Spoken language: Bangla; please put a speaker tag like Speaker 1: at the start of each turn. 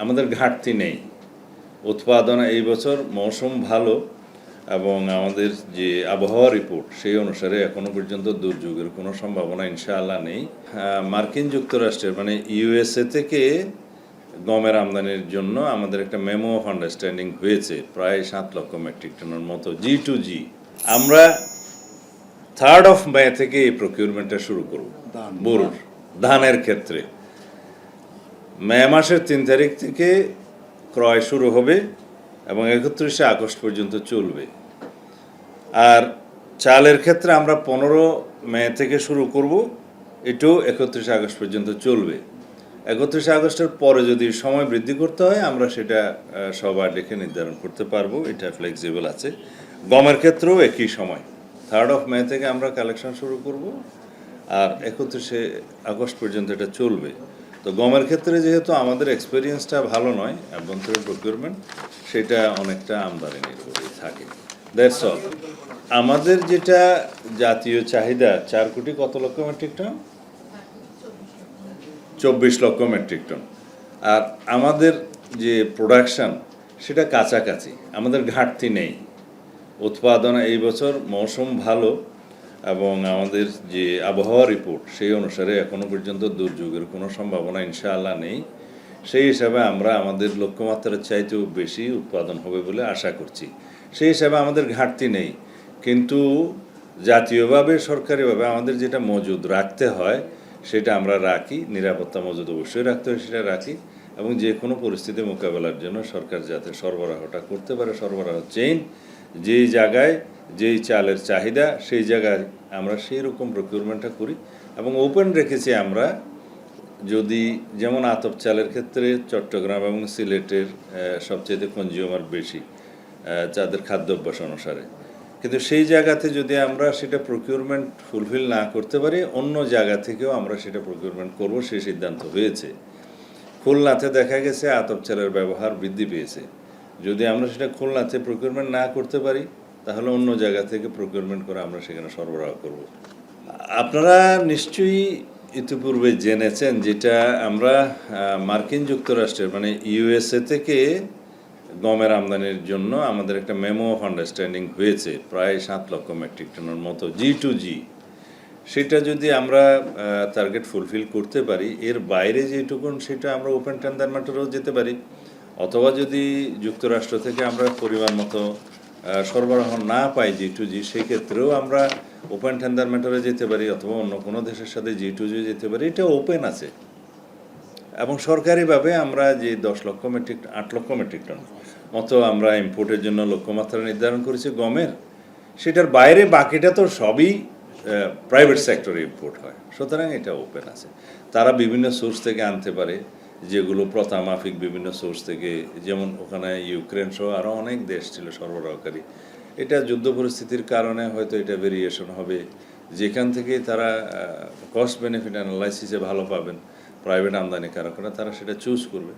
Speaker 1: আমাদের ঘাটতি নেই। উৎপাদন এই বছর মৌসুম ভালো এবং আমাদের যে আবহাওয়া রিপোর্ট সেই অনুসারে এখনো পর্যন্ত দুর্যোগের কোনো সম্ভাবনা ইনশাআল্লাহ নেই। মার্কিন যুক্তরাষ্ট্রের মানে ইউএসএ থেকে গমের আমদানির জন্য আমাদের একটা মেমো অফ আন্ডারস্ট্যান্ডিং হয়েছে প্রায় 7 লক্ষ মেট্রিক টনের মতো G2G। আমরা 3rd of May থেকে এই প্রকিউরমেন্টটা শুরু করব বোরোর ধানের ক্ষেত্রে। মে মাসের 3 তারিখ থেকে ক্রয় শুরু হবে এবং 31শে আগস্ট পর্যন্ত চলবে। আর চালের ক্ষেত্রে আমরা 15 মে থেকে শুরু করব, এটাও 31শে আগস্ট পর্যন্ত চলবে। 31শে আগস্টের পরে যদি সময় বৃদ্ধি করতে হয় আমরা সেটা সবার ডেকে নির্ধারণ করতে পারবো, এটা ফ্লেক্সিবল আছে। গমের ক্ষেত্রেও একই সময় 3rd of May থেকে আমরা কালেকশন শুরু করব আর 31শে আগস্ট পর্যন্ত এটা চলবে। তো গমের ক্ষেত্রে যেহেতু আমাদের এক্সপিরিয়েন্সটা ভালো নয় অভ্যন্তরীণ প্রকিউরমেন্ট, সেটা অনেকটা আমদানি নির্ভরই থাকে। That's all. আমাদের যেটা জাতীয় চাহিদা 4 কোটি কত লক্ষ মেট্রিক টন, 24 লক্ষ মেট্রিক টন। আর আমাদের যে প্রোডাকশান সেটা কাছাকাছি, আমাদের ঘাটতি নেই। উৎপাদন এই বছর মৌসুম ভালো এবং আমাদের যে আবহাওয়া রিপোর্ট সেই অনুসারে এখনো পর্যন্ত দুর্যোগের কোনো সম্ভাবনা ইনশাআল্লাহ নেই। সেই হিসাবে আমরা আমাদের লক্ষ্যমাত্রার চাইতেও বেশি উৎপাদন হবে বলে আশা করছি। সেই হিসাবে আমাদের ঘাটতি নেই, কিন্তু জাতীয়ভাবে সরকারিভাবে আমাদের যেটা মজুদ রাখতে হয় সেটা আমরা রাখি, নিরাপত্তা মজুদ অবশ্যই রাখতে হয়, সেটা রাখি। এবং যে কোনো পরিস্থিতি মোকাবেলার জন্য সরকার যাতে সরবরাহটা করতে পারে, সরবরাহ চেইন যেই জায়গায় যেই চালের চাহিদা সেই জায়গায় আমরা সেই রকম প্রকিউরমেন্টটা করি এবং ওপেন রেখেছি আমরা। যদি যেমন আতপ চালের ক্ষেত্রে চট্টগ্রাম এবং সিলেটের সবচেয়ে কনজিউমার বেশি যাদের খাদ্যাভ্যাস অনুসারে, কিন্তু সেই জায়গাতে যদি আমরা সেটা প্রকিউরমেন্ট ফুলফিল না করতে পারি অন্য জায়গা থেকেও আমরা সেটা প্রকিউরমেন্ট করব, সেই সিদ্ধান্ত হয়েছে। খুলনাতে দেখা গেছে আতপ চালের ব্যবহার বৃদ্ধি পেয়েছে, যদি আমরা সেটা খুলনাতে প্রকিউরমেন্ট না করতে পারি তাহলে অন্য জায়গা থেকে প্রকিউরমেন্ট করে আমরা সেখানে সরবরাহ করব। আপনারা নিশ্চয়ই ইতিপূর্বে জেনেছেন যেটা আমরা মার্কিন যুক্তরাষ্ট্রের মানে ইউএসএ থেকে গমের আমদানির জন্য আমাদের একটা মেমো অফ আন্ডারস্ট্যান্ডিং হয়েছে প্রায় 7 লক্ষ মেট্রিক টনের মতো G2G। সেটা যদি আমরা টার্গেট ফুলফিল করতে পারি, এর বাইরে যেটুকুন সেটা আমরা ওপেন টেন্ডার ম্যাটারেও যেতে পারি, অথবা যদি যুক্তরাষ্ট্র থেকে আমরা পরিমাণ মতো সরবরাহ না পাই G2G, সেক্ষেত্রেও আমরা ওপেন টেন্ডার ম্যাটারে যেতে পারি অথবা অন্য কোনো দেশের সাথে G2G যেতে পারি, এটা ওপেন আছে। এবং সরকারিভাবে আমরা যে 8 লক্ষ মেট্রিক টন মতো আমরা ইম্পোর্টের জন্য লক্ষ্যমাত্রা নির্ধারণ করেছি গমের, সেটার বাইরে বাকিটা তো সবই প্রাইভেট সেক্টরে ইম্পোর্ট হয়, সুতরাং এটা ওপেন আছে। তারা বিভিন্ন সোর্স থেকে আনতে পারে, যেগুলো প্রথামাফিক বিভিন্ন সোর্স থেকে, যেমন ওখানে ইউক্রেন সহ আরও অনেক দেশ ছিল সরবরাহকারী। এটা যুদ্ধ পরিস্থিতির কারণে হয়তো এটা ভেরিয়েশন হবে, যেখান থেকে তারা কস্ট বেনিফিট অ্যানালাইসিসে ভালো পাবেন প্রাইভেট আমদানিকারকরা, তারা সেটা চুজ করবে।